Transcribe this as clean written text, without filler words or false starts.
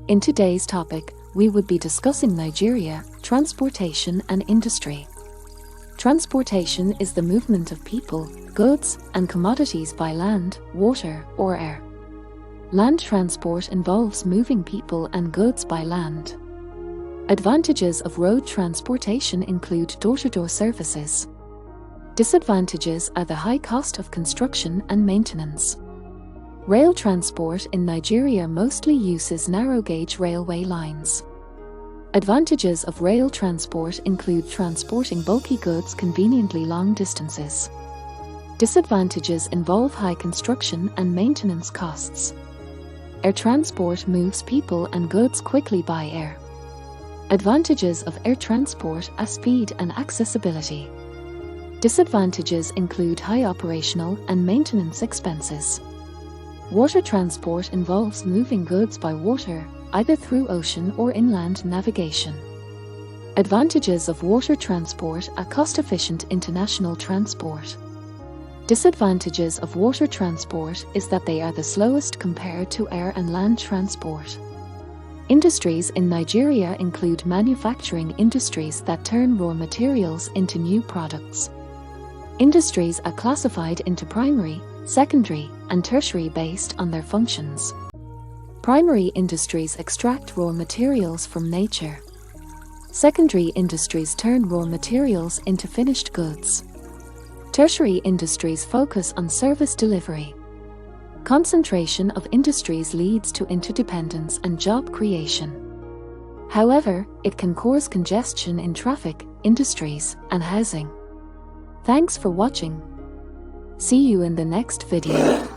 In today's topic, we would be discussing Nigeria, transportation and industry. Transportation is the movement of people, goods, and commodities by land, water, or air. Land transport involves moving people and goods by land. Advantages of road transportation include door-to-door services. Disadvantages are the high cost of construction and maintenance. Rail transport in Nigeria mostly uses narrow-gauge railway lines. Advantages of rail transport include transporting bulky goods conveniently long distances. Disadvantages involve high construction and maintenance costs. Air transport moves people and goods quickly by air. Advantages of air transport are speed and accessibility. Disadvantages include high operational and maintenance expenses. Water transport involves moving goods by water, either through ocean or inland navigation. Advantages of water transport are cost-efficient international transport. Disadvantages of water transport is that they are the slowest compared to air and land transport. Industries in Nigeria include manufacturing industries that turn raw materials into new products. Industries are classified into primary, secondary, and tertiary based on their functions. Primary industries extract raw materials from nature. Secondary industries turn raw materials into finished goods. Tertiary industries focus on service delivery. Concentration of industries leads to interdependence and job creation. However, it can cause congestion in traffic, industries, and housing. Thanks for watching. See you in the next video.